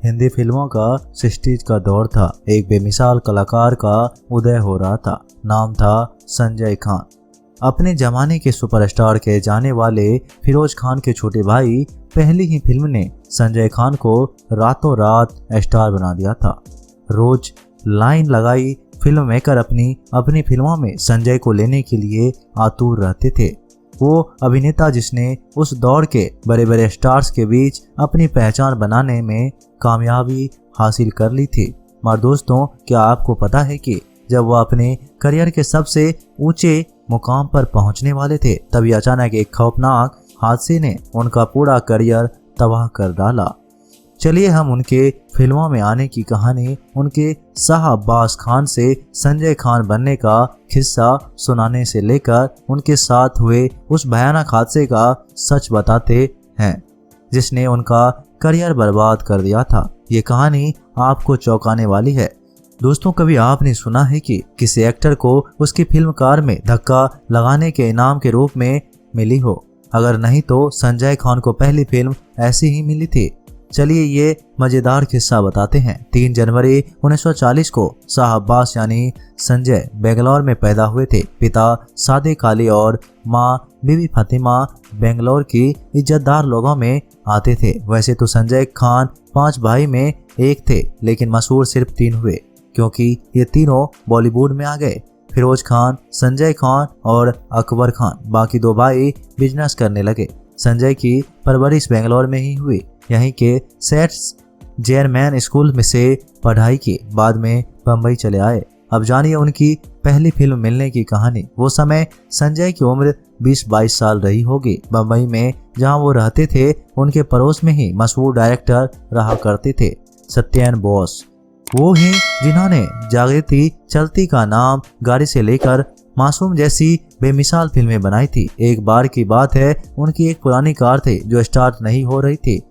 हिंदी फिल्मों का 60s का दौर था। एक बेमिसाल कलाकार का उदय हो रहा था। नाम था संजय खान। अपने जमाने के सुपरस्टार कहे जाने वाले फिरोज खान के छोटे भाई पहली ही फिल्म ने संजय खान को रातों रात स्टार बना दिया था। रोज लाइन लगाई फिल्म मेकर अपनी फिल्मों में संजय को लेने के लिए आतुर रहते थे। वो अभिनेता जिसने उस दौर के बड़े बड़े स्टार्स के बीच अपनी पहचान बनाने में कामयाबी हासिल कर ली थी। मगर दोस्तों, क्या आपको पता है कि जब वह अपने करियर के सबसे ऊंचे मुकाम पर पहुंचने वाले थे, तभी अचानक एक खौफनाक हादसे ने उनका पूरा करियर तबाह कर डाला। चलिए हम उनके फिल्मों में आने की कहानी, उनके शाह अब्बास खान से संजय खान बनने का किस्सा सुनाने से लेकर उनके साथ हुए उस भयानक हादसे का सच बताते हैं जिसने उनका करियर बर्बाद कर दिया था। ये कहानी आपको चौंकाने वाली है। दोस्तों, कभी आपने सुना है कि किसी एक्टर को उसकी फिल्मकार में धक्का लगाने के इनाम के रूप में मिली हो? अगर नहीं तो संजय खान को पहली फिल्म ऐसी ही मिली थी। चलिए ये मजेदार किस्सा बताते हैं। 3 जनवरी 1940 को शाह अब्बास यानी संजय बेंगलोर में पैदा हुए थे। पिता सादिक अली और मां बीबी फातिमा बेंगलोर की इज्जतदार लोगों में आते थे। वैसे तो संजय खान 5 भाई में एक थे, लेकिन मशहूर सिर्फ 3 हुए क्योंकि ये तीनों बॉलीवुड में आ गए। फिरोज खान, संजय खान और अकबर खान। बाकी 2 भाई बिजनेस करने लगे। संजय की परवरिश बेंगलोर में ही हुई। यहीं के सेट्स जेयरमैन स्कूल में से पढ़ाई की, बाद में बम्बई चले आए। अब जानिए उनकी पहली फिल्म मिलने की कहानी। वो समय संजय की उम्र 20-22 साल रही होगी। बम्बई में जहां वो रहते थे, उनके पड़ोस में ही मशहूर डायरेक्टर रहा करते थे सत्येन बोस। वो ही जिन्होंने जागृति चलती का नाम गाड़ी से लेकर मासूम जैसी बेमिसाल फिल्में बनाई थी। एक बार की बात है, उनकी एक पुरानी कार थी जो स्टार्ट नहीं हो रही थी।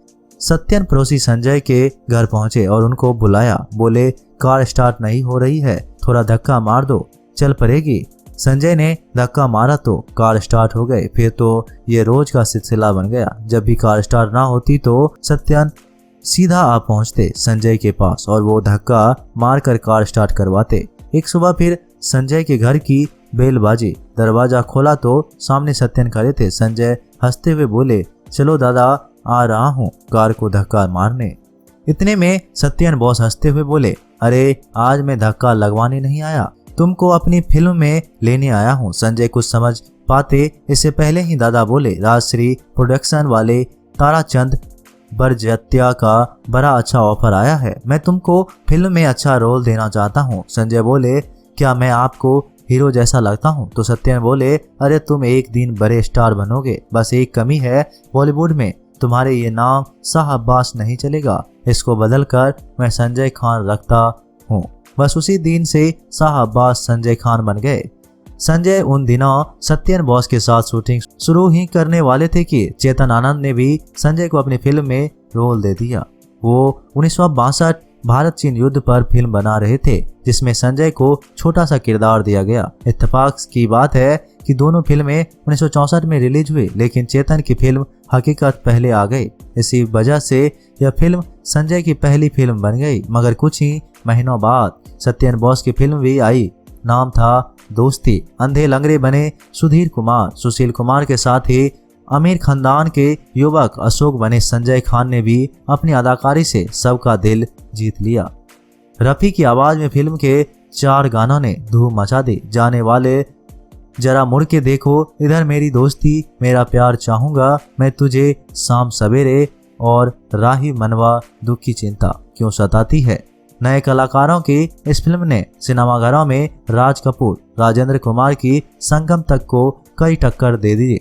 सत्यन पड़ोसी संजय के घर पहुंचे और उनको बुलाया। बोले, कार स्टार्ट नहीं हो रही है, थोड़ा धक्का मार दो, चल पड़ेगी। संजय ने धक्का मारा तो कार स्टार्ट हो गई। फिर तो ये रोज का सिलसिला बन गया। जब भी कार स्टार्ट ना होती तो सत्यन सीधा आ पहुंचते संजय के पास और वो धक्का मारकर कार स्टार्ट करवाते। एक सुबह फिर संजय के घर की बेल बाजी। दरवाजा खोला तो सामने सत्यन खड़े थे। संजय हंसते हुए बोले, चलो दादा, आ रहा हूँ कार को धक्का मारने। इतने में सत्यन बॉस हंसते हुए बोले, अरे आज मैं धक्का लगवाने नहीं आया, तुमको अपनी फिल्म में लेने आया हूँ। संजय कुछ समझ पाते इससे पहले ही दादा बोले, राजश्री प्रोडक्शन वाले ताराचंद बरजत्या का बड़ा अच्छा ऑफर आया है, मैं तुमको फिल्म में अच्छा रोल देना चाहता हूँ। संजय बोले, क्या मैं आपको हीरो जैसा लगता हूँ? तो सत्यन बोले, अरे तुम एक दिन बड़े स्टार बनोगे, बस एक कमी है, बॉलीवुड में तुम्हारे ये नाम शाह अब्बास नहीं चलेगा, इसको बदलकर मैं संजय खान रखता हूँ। बस उसी दिन से शाह अब्बास संजय खान बन गए। संजय उन दिनों सत्यन बॉस के साथ शूटिंग शुरू ही करने वाले थे कि चेतन आनंद ने भी संजय को अपनी फिल्म में रोल दे दिया। वो 1962 भारत चीन युद्ध पर फिल्म बना रहे थे, जिसमें संजय को छोटा सा किरदार दिया गया। इत्तेफाक की बात है कि दोनों फिल्में 1964 में रिलीज हुई, लेकिन चेतन की फिल्म हकीकत पहले आ गई। इसी वजह से यह फिल्म संजय की पहली फिल्म बन गई। मगर कुछ ही महीनों बाद सत्यन बॉस की फिल्म भी आई। नाम था दोस्ती। अंधे लंगड़े बने सुधीर कुमार। सुशील कुमार के साथ ही अमीर खानदान के युवक अशोक बने संजय खान ने भी अपनी अदाकारी से सबका दिल जीत लिया। रफी की आवाज में फिल्म के 4 गानों ने धूम मचा दी। जाने वाले, जरा मुड़ के देखो, इधर मेरी दोस्ती, मेरा प्यार चाहूंगा मैं तुझे, शाम सवेरे और राही मनवा, दुख की चिंता क्यों सताती है। नए कलाकारों की इस फिल्म ने सिनेमाघरों में राज कपूर, राजेंद्र कुमार की संगम तक को कई टक्कर दे दी।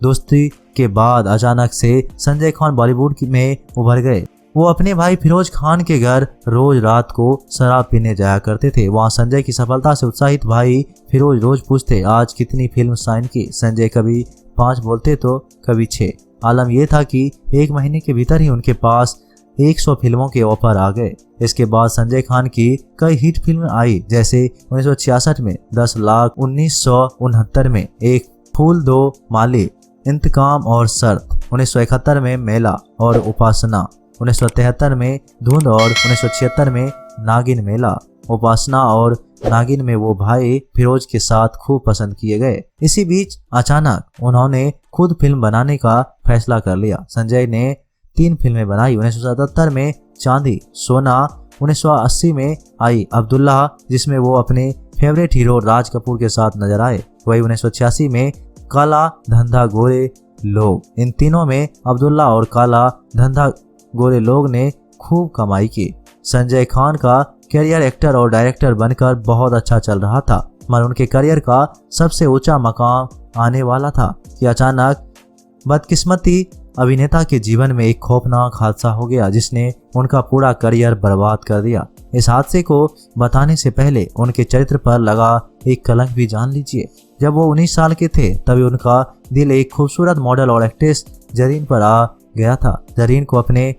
दोस्ती के बाद अचानक से संजय खान बॉलीवुड में उभर गए। वो अपने भाई फिरोज खान के घर रोज रात को शराब पीने जाया करते थे। वहाँ संजय की सफलता से उत्साहित भाई फिरोज रोज पूछते, आज कितनी फिल्म साइन की? संजय कभी 5 बोलते तो कभी 6। आलम यह था कि 1 महीने के भीतर ही उनके पास 100 फिल्मों के ऑफर आ गए। इसके बाद संजय खान की कई हिट फिल्में आई, जैसे 1966 में 10 लाख, 1969 में एक फूल दो माली, इंतकाम और शर्त, 1971 में मेला और उपासना, 1973 में धुंध और 1976 में नागिन मेला। उपासना और नागिन में वो भाई फिरोज के साथ खूब पसंद किए गए। इसी बीच अचानक उन्होंने खुद फिल्म बनाने का फैसला कर लिया। संजय ने 3 फिल्में बनाई। 1977 में चांदी सोना, 1980 में आई अब्दुल्ला जिसमें वो अपने फेवरेट हीरो राज कपूर के साथ नजर आए। वही 1986 में काला धंधा गोरे लोग। इन तीनों में अब्दुल्ला और काला धंधा गोरे लोग ने खूब कमाई की। संजय खान का करियर एक्टर और डायरेक्टर बनकर बहुत अच्छा चल रहा था, मगर उनके करियर का सबसे ऊंचा मकाम आने वाला था कि अचानक बदकिस्मती अभिनेता के जीवन में एक खौफनाक हादसा हो गया जिसने उनका पूरा करियर बर्बाद कर दिया। इस हादसे को बताने से पहले उनके चरित्र पर लगा एक कलंक भी जान लीजिए। जब वो 19 साल के थे तभी उनका दिल एक खूबसूरत मॉडल और एक्ट्रेस जरीन पर आ गया था। जरीन को अपने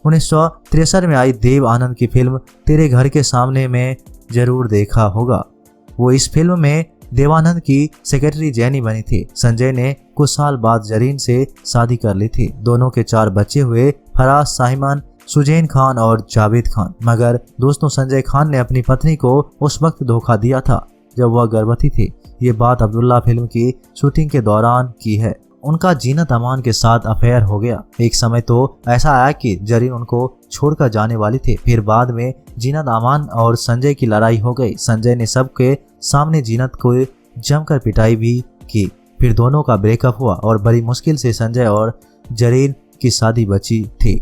1963 में आई देव आनंद की फिल्म तेरे घर के सामने में जरूर देखा होगा। वो इस फिल्म में देवानंद की सेक्रेटरी जैनी बनी थी। संजय ने कुछ साल बाद जरीन से शादी कर ली थी। दोनों के 4 बच्चे हुए, फराज, साइमन, सुजैन खान और जावेद खान। मगर दोस्तों, संजय खान ने अपनी पत्नी को उस वक्त धोखा दिया था जब वह गर्भवती थी। ये बात अब्दुल्ला फिल्म की शूटिंग के दौरान की है। उनका जीनत अमान के साथ अफेयर हो गया। एक समय तो ऐसा आया कि जरीन उनको छोड़कर जाने वाली थी। फिर बाद में जीनत अमान और संजय की लड़ाई हो गई। संजय ने सबके सामने जीनत को जमकर पिटाई भी की। फिर दोनों का ब्रेकअप हुआ और बड़ी मुश्किल से संजय और जरीन की शादी बची थी।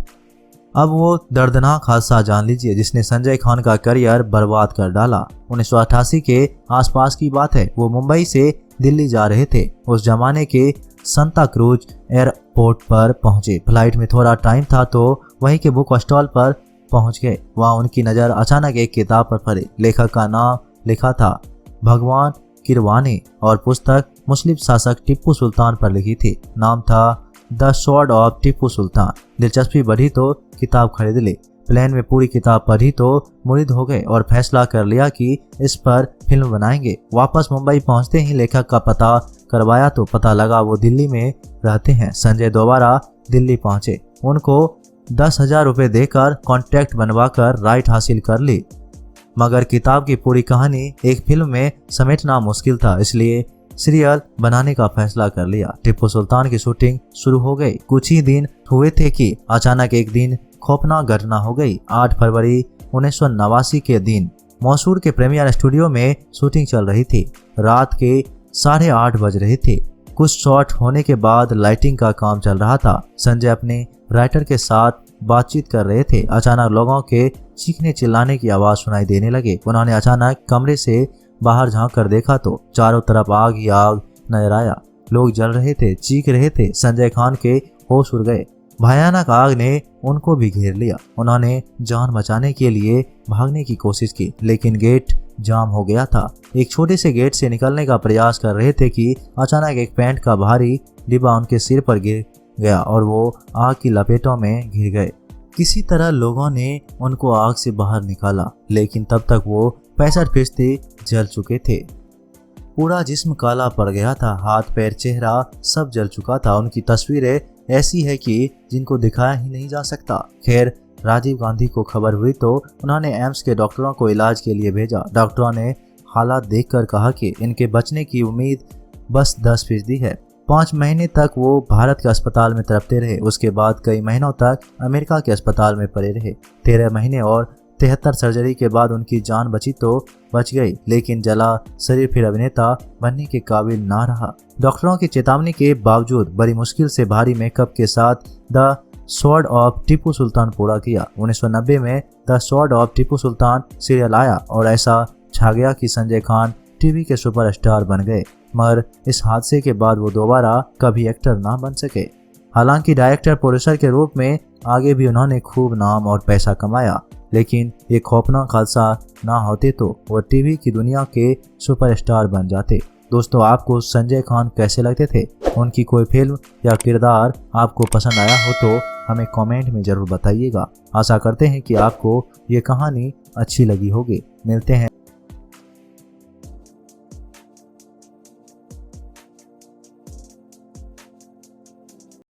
अब वो दर्दनाक हादसा जान लीजिए जिसने संजय खान का करियर बर्बाद कर डाला। 1988 के आसपास की बात है। वो मुंबई से दिल्ली जा रहे थे। उस जमाने के संता क्रूज एयरपोर्ट पर पहुंचे। फ्लाइट में थोड़ा टाइम था तो वहीं के बुक स्टॉल पर पहुंच गए। वहां उनकी नज़र अचानक एक किताब पर पड़ी। लेखक का नाम लिखा था भगवान किरवानी और पुस्तक मुस्लिम शासक टिप्पू सुल्तान पर लिखी थी। नाम था द स्वॉर्ड ऑफ टिप्पू सुल्तान। दिलचस्पी बढ़ी तो किताब खरीद ली। प्लेन में पूरी किताब पढ़ी तो मुरीद हो गए और फैसला कर लिया कि इस पर फिल्म बनाएंगे। वापस मुंबई पहुंचते ही लेखक का पता करवाया तो पता लगा वो दिल्ली में रहते हैं। संजय दोबारा दिल्ली पहुंचे। उनको 10,000 रुपये देकर कॉन्ट्रैक्ट बनवाकर राइट हासिल कर ली। मगर किताब की पूरी कहानी एक फिल्म में समेटना मुश्किल था, इसलिए सीरियल बनाने का फैसला कर लिया। टिप्पू सुल्तान की शूटिंग शुरू हो गई। कुछ ही दिन हुए थे कि अचानक एक दिन खौफनाक घटना हो गई। 8 फरवरी 1989 के दिन मैसूर के प्रीमियर स्टूडियो में शूटिंग चल रही थी। रात के 8:30 बज रहे थे। कुछ शॉट होने के बाद लाइटिंग का काम चल रहा था। संजय अपने राइटर के साथ बातचीत कर रहे थे। अचानक लोगों के चीखने चिल्लाने की आवाज सुनाई देने लगे। उन्होंने अचानक कमरे से बाहर झांक कर देखा तो चारों तरफ आग ही आग नजर आया। लोग जल रहे थे, चीख रहे थे। संजय खान के होश उड़ गए। भयानक आग ने उनको भी घेर लिया। उन्होंने जान बचाने के लिए भागने की कोशिश की, लेकिन गेट जाम हो गया था। एक छोटे से गेट से निकलने का प्रयास कर रहे थे कि अचानक एक पेंट का भारी डिब्बा उनके सिर पर गिर गया और वो आग की लपेटों में घिर गए। किसी तरह लोगों ने उनको आग से बाहर निकाला, लेकिन तब तक वो 65% जल चुके थे। पूरा जिस्म काला पड़ गया था। हाथ पैर चेहरा सब जल चुका था। उनकी तस्वीरें ऐसी है कि जिनको दिखाया ही नहीं जा सकता। खैर, राजीव गांधी को खबर हुई तो उन्होंने एम्स के डॉक्टरों को इलाज के लिए भेजा। डॉक्टरों ने हालात देखकर कहा कि इनके बचने की उम्मीद बस 10% है। 5 महीने तक वो भारत के अस्पताल में तड़पते रहे। उसके बाद कई महीनों तक अमेरिका के अस्पताल में पड़े रहे। 13 महीने और 73 सर्जरी के बाद उनकी जान बची तो बच गई, लेकिन जला शरीर फिर अभिनेता बनने के काबिल ना रहा। डॉक्टरों की चेतावनी के बावजूद बड़ी मुश्किल से भारी मेकअप के साथ the sword of Tipu Sultan पूरा किया। 1990 में the sword of Tipu Sultan serial आया और ऐसा छा गया कि संजय खान टीवी के सुपरस्टार बन गए। मगर इस हादसे के बाद वो दोबारा कभी एक्टर ना बन सके। हालांकि डायरेक्टर प्रोड्यूसर के रूप में आगे भी उन्होंने खूब नाम और पैसा कमाया, लेकिन ये खौफनाक हादसा ना होते तो वो टीवी की दुनिया के सुपरस्टार बन जाते। दोस्तों, आपको संजय खान कैसे लगते थे? उनकी कोई फिल्म या किरदार आपको पसंद आया हो तो हमें कमेंट में ज़रूर बताइएगा। आशा करते हैं कि आपको ये कहानी अच्छी लगी होगी। मिलते हैं